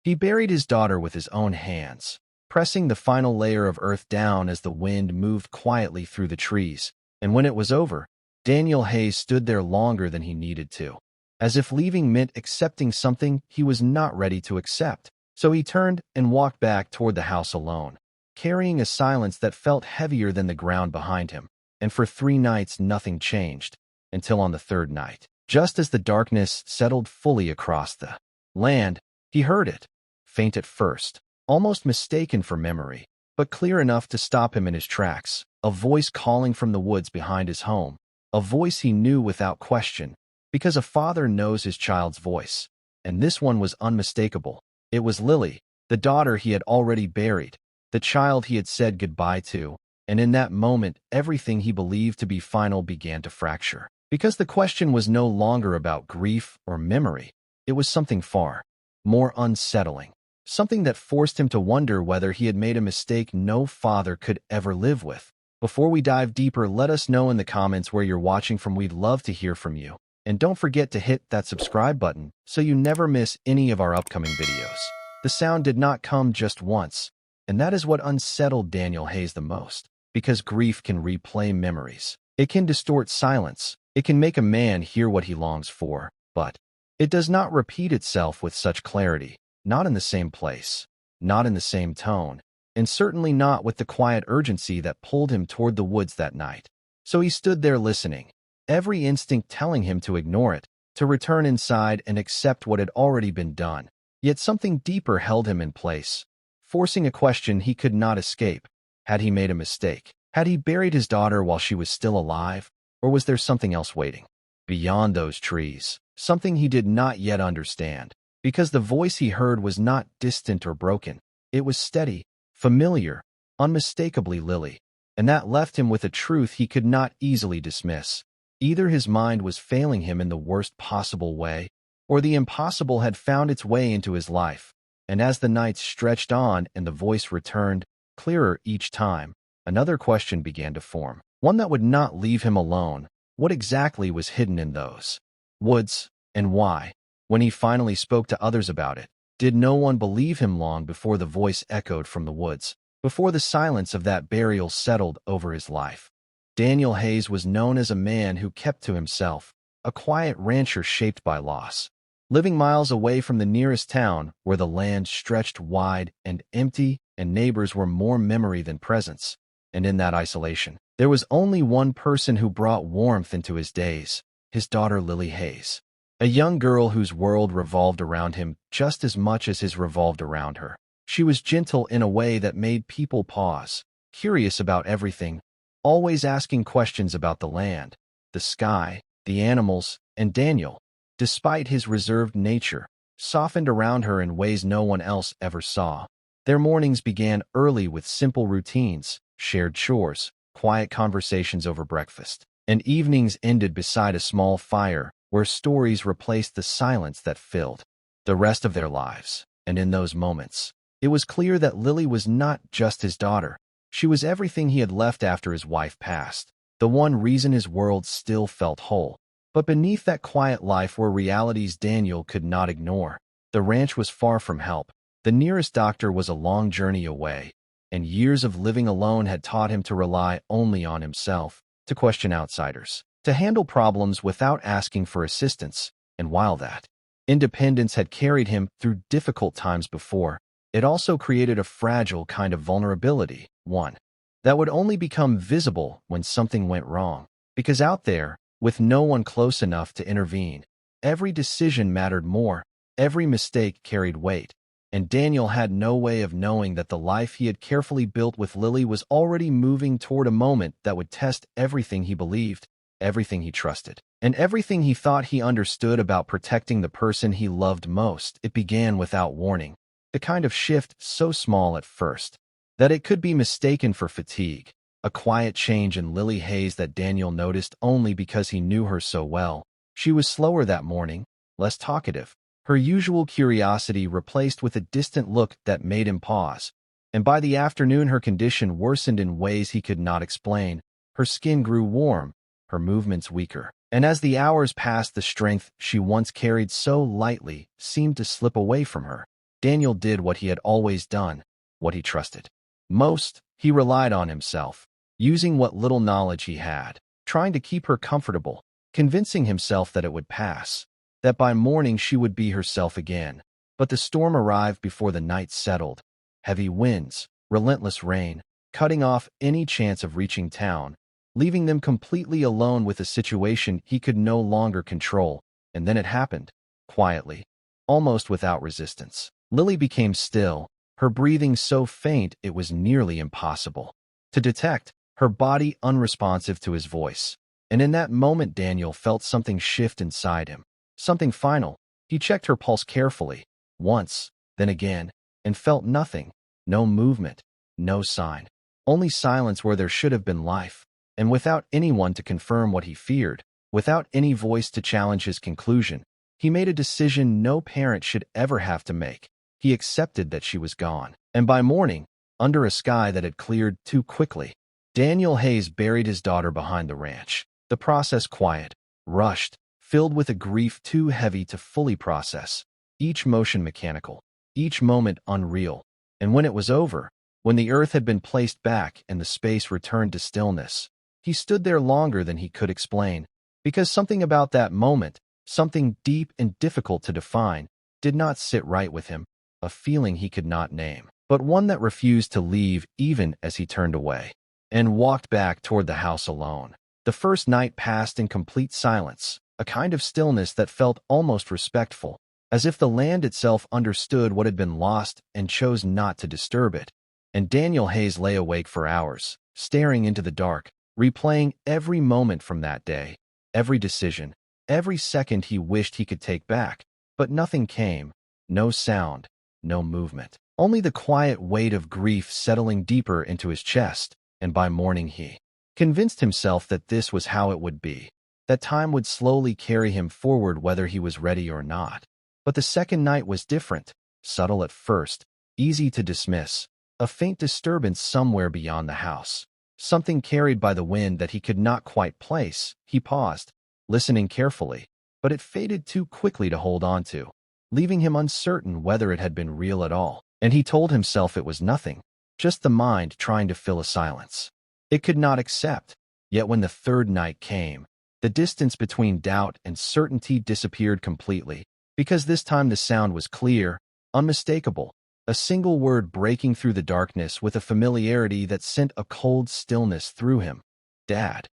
He buried his daughter with his own hands, pressing the final layer of earth down as the wind moved quietly through the trees. And when it was over, Daniel Hayes stood there longer than he needed to, as if leaving meant accepting something he was not ready to accept. So he turned and walked back toward the house alone, carrying a silence that felt heavier than the ground behind him. And for 3 nights nothing changed, until on the 3rd night, just as the darkness settled fully across the land, he heard it, faint at first, almost mistaken for memory, but clear enough to stop him in his tracks, a voice calling from the woods behind his home, a voice he knew without question, because a father knows his child's voice. And this one was unmistakable. It was Lily, the daughter he had already buried, the child he had said goodbye to. And in that moment, everything he believed to be final began to fracture. Because the question was no longer about grief or memory. It was something far more unsettling. Something that forced him to wonder whether he had made a mistake no father could ever live with. Before we dive deeper, let us know in the comments where you're watching from. We'd love to hear from you. And don't forget to hit that subscribe button so you never miss any of our upcoming videos. The sound did not come just once, and that is what unsettled Daniel Hayes the most. Because grief can replay memories. It can distort silence. It can make a man hear what he longs for, but it does not repeat itself with such clarity. Not in the same place, not in the same tone, and certainly not with the quiet urgency that pulled him toward the woods that night. So he stood there listening, every instinct telling him to ignore it, to return inside and accept what had already been done. Yet something deeper held him in place, forcing a question he could not escape. Had he made a mistake? Had he buried his daughter while she was still alive? Or was there something else waiting beyond those trees? Something he did not yet understand. Because the voice he heard was not distant or broken. It was steady, familiar, unmistakably Lily. And that left him with a truth he could not easily dismiss. Either his mind was failing him in the worst possible way, or the impossible had found its way into his life. And as the nights stretched on and the voice returned, clearer each time, another question began to form. One that would not leave him alone. What exactly was hidden in those woods, and why? When he finally spoke to others about it, did no one believe him? Long before the voice echoed from the woods, before the silence of that burial settled over his life, Daniel Hayes was known as a man who kept to himself, a quiet rancher shaped by loss, living miles away from the nearest town where the land stretched wide and empty and neighbors were more memory than presence. And in that isolation, there was only one person who brought warmth into his days, his daughter Lily Hayes. A young girl whose world revolved around him just as much as his revolved around her. She was gentle in a way that made people pause, curious about everything, always asking questions about the land, the sky, the animals, and Daniel, despite his reserved nature, softened around her in ways no one else ever saw. Their mornings began early with simple routines, shared chores, quiet conversations over breakfast, and evenings ended beside a small fire, where stories replaced the silence that filled the rest of their lives. And in those moments, it was clear that Lily was not just his daughter. She was everything he had left after his wife passed, the one reason his world still felt whole. But beneath that quiet life were realities Daniel could not ignore. The ranch was far from help. The nearest doctor was a long journey away, and years of living alone had taught him to rely only on himself, to question outsiders, to handle problems without asking for assistance. And while that independence had carried him through difficult times before, it also created a fragile kind of vulnerability, one that would only become visible when something went wrong. Because out there, with no one close enough to intervene, every decision mattered more, every mistake carried weight. And Daniel had no way of knowing that the life he had carefully built with Lily was already moving toward a moment that would test everything he believed, everything he trusted, and everything he thought he understood about protecting the person he loved most. It began without warning, the kind of shift so small at first that it could be mistaken for fatigue, a quiet change in Lily Hayes that Daniel noticed only because he knew her so well. She was slower that morning, less talkative, her usual curiosity replaced with a distant look that made him pause. And by the afternoon her condition worsened in ways he could not explain. Her skin grew warm, her movements weaker, and as the hours passed the strength she once carried so lightly seemed to slip away from her. Daniel did what he had always done, what he trusted. Most, he relied on himself, using what little knowledge he had, trying to keep her comfortable, convincing himself that it would pass, that by morning she would be herself again. But the storm arrived before the night settled. Heavy winds, relentless rain, cutting off any chance of reaching town, leaving them completely alone with a situation he could no longer control. And then it happened, quietly, almost without resistance. Lily became still, her breathing so faint it was nearly impossible to detect, her body unresponsive to his voice. And in that moment Daniel felt something shift inside him. Something final. He checked her pulse carefully, once, then again, and felt nothing. No movement, no sign. Only silence where there should have been life. And without anyone to confirm what he feared, without any voice to challenge his conclusion, he made a decision no parent should ever have to make. He accepted that she was gone. And by morning, under a sky that had cleared too quickly, Daniel Hayes buried his daughter behind the ranch. The process quiet, rushed, filled with a grief too heavy to fully process. Each motion mechanical, each moment unreal. And when it was over, when the earth had been placed back and the space returned to stillness, he stood there longer than he could explain, because something about that moment, something deep and difficult to define, did not sit right with him, a feeling he could not name, but one that refused to leave even as he turned away and walked back toward the house alone. The first night passed in complete silence, a kind of stillness that felt almost respectful, as if the land itself understood what had been lost and chose not to disturb it. And Daniel Hayes lay awake for hours, staring into the dark, replaying every moment from that day, every decision, every second he wished he could take back. But nothing came, no sound, no movement. Only the quiet weight of grief settling deeper into his chest, and by morning he convinced himself that this was how it would be, that time would slowly carry him forward whether he was ready or not. But the second night was different, subtle at first, easy to dismiss, a faint disturbance somewhere beyond the house, something carried by the wind that he could not quite place. He paused, listening carefully, but it faded too quickly to hold on to, leaving him uncertain whether it had been real at all. And he told himself it was nothing, just the mind trying to fill a silence it could not accept. Yet when the third night came, the distance between doubt and certainty disappeared completely, because this time the sound was clear, unmistakable, a single word breaking through the darkness with a familiarity that sent a cold stillness through him. Dad.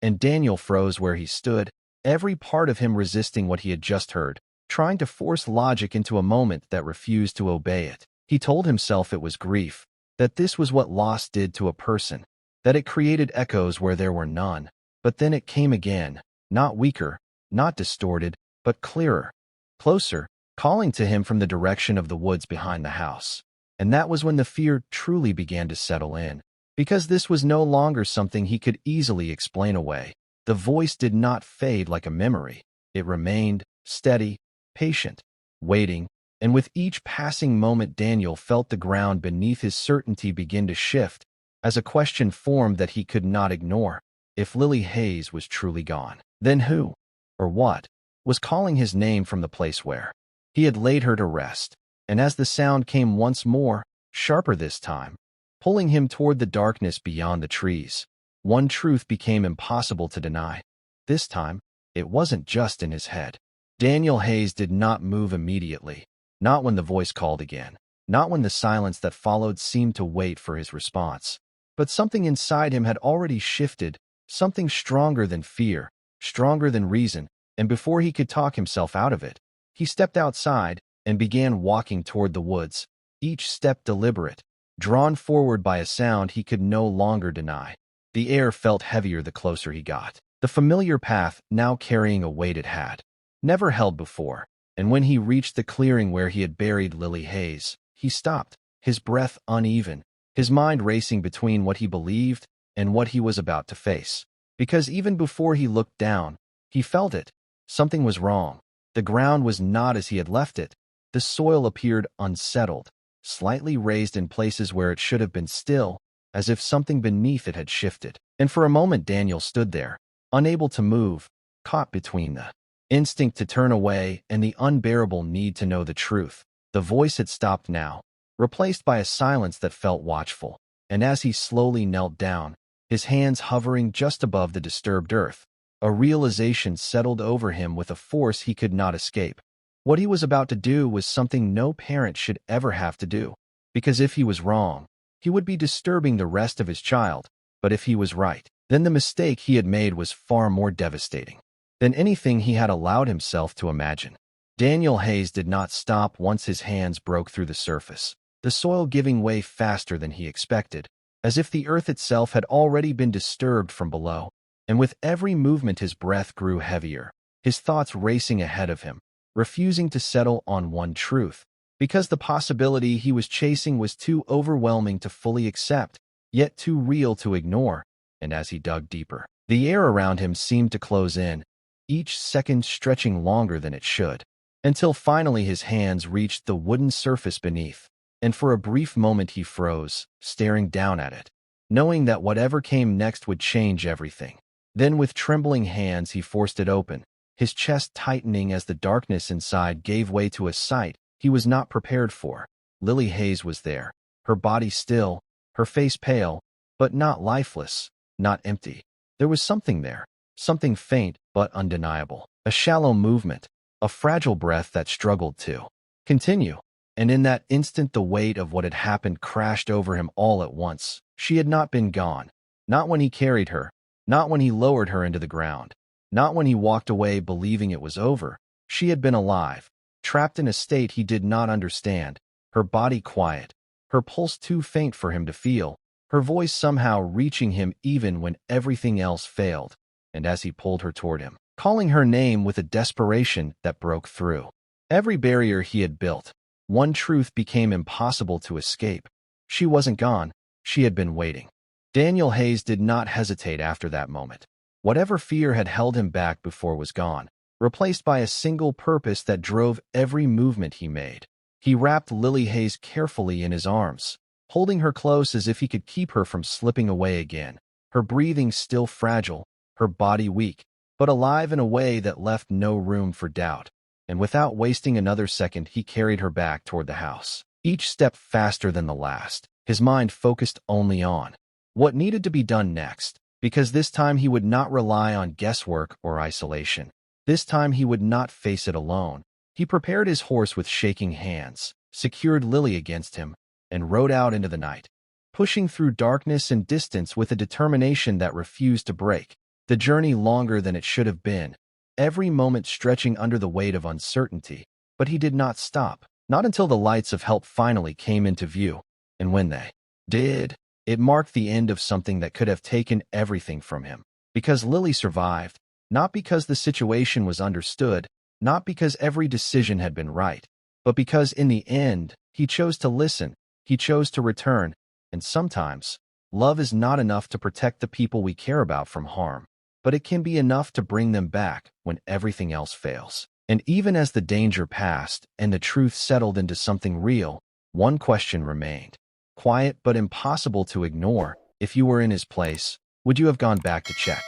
And Daniel froze where he stood, every part of him resisting what he had just heard, trying to force logic into a moment that refused to obey it. He told himself it was grief, that this was what loss did to a person, that it created echoes where there were none. But then it came again, not weaker, not distorted, but clearer, closer, calling to him from the direction of the woods behind the house. And that was when the fear truly began to settle in, because this was no longer something he could easily explain away. The voice did not fade like a memory. It remained, steady, patient, waiting, and with each passing moment Daniel felt the ground beneath his certainty begin to shift, as a question formed that he could not ignore. If Lily Hayes was truly gone, then who, or what, was calling his name from the place where he had laid her to rest? And as the sound came once more, sharper this time, pulling him toward the darkness beyond the trees, one truth became impossible to deny. This time, it wasn't just in his head. Daniel Hayes did not move immediately, not when the voice called again, not when the silence that followed seemed to wait for his response. But something inside him had already shifted, something stronger than fear, stronger than reason, and before he could talk himself out of it, he stepped outside and began walking toward the woods, each step deliberate, drawn forward by a sound he could no longer deny. The air felt heavier the closer he got, the familiar path now carrying a weight it had never held before. And when he reached the clearing where he had buried Lily Hayes, he stopped, his breath uneven, his mind racing between what he believed and what he was about to face. Because even before he looked down, he felt it. Something was wrong. The ground was not as he had left it. The soil appeared unsettled, slightly raised in places where it should have been still, as if something beneath it had shifted. And for a moment Daniel stood there, unable to move, caught between the instinct to turn away and the unbearable need to know the truth. The The voice had stopped now, replaced by a silence that felt watchful, and as he slowly knelt down, his hands hovering just above the disturbed earth, a realization settled over him with a force he could not escape. What he was about to do was something no parent should ever have to do, because if he was wrong, he would be disturbing the rest of his child, but if he was right, then the mistake he had made was far more devastating than anything he had allowed himself to imagine. Daniel Hayes did not stop once his hands broke through the surface, the soil giving way faster than he expected, as if the earth itself had already been disturbed from below, and with every movement his breath grew heavier, his thoughts racing ahead of him, refusing to settle on one truth, because the possibility he was chasing was too overwhelming to fully accept, yet too real to ignore. And as he dug deeper, the air around him seemed to close in, each second stretching longer than it should, until finally his hands reached the wooden surface beneath, and for a brief moment he froze, staring down at it, knowing that whatever came next would change everything. Then with trembling hands he forced it open, his chest tightening as the darkness inside gave way to a sight he was not prepared for. Lily Hayes was there, her body still, her face pale, but not lifeless, not empty. There was something there, something faint but undeniable, a shallow movement, a fragile breath that struggled to continue. And in that instant the weight of what had happened crashed over him all at once. She had not been gone, not when he carried her, not when he lowered her into the ground, not when he walked away believing it was over. She had been alive, trapped in a state he did not understand, her body quiet, her pulse too faint for him to feel, her voice somehow reaching him even when everything else failed. And as he pulled her toward him, calling her name with a desperation that broke through every barrier he had built, one truth became impossible to escape. She wasn't gone, she had been waiting. Daniel Hayes did not hesitate after that moment. Whatever fear had held him back before was gone, replaced by a single purpose that drove every movement he made. He wrapped Lily Hayes carefully in his arms, holding her close as if he could keep her from slipping away again, her breathing still fragile, her body weak, but alive in a way that left no room for doubt. And without wasting another second, he carried her back toward the house, each step faster than the last, his mind focused only on what needed to be done next, because this time he would not rely on guesswork or isolation. This time he would not face it alone. He prepared his horse with shaking hands, secured Lily against him, and rode out into the night, pushing through darkness and distance with a determination that refused to break. The journey longer than it should have been, every moment stretching under the weight of uncertainty, but he did not stop, not until the lights of help finally came into view. And when they did, it marked the end of something that could have taken everything from him. Because Lily survived, not because the situation was understood, not because every decision had been right, but because in the end, he chose to listen, he chose to return, and sometimes, love is not enough to protect the people we care about from harm, but it can be enough to bring them back when everything else fails. And even as the danger passed and the truth settled into something real, one question remained. Quiet but impossible to ignore. If you were in his place, would you have gone back to check?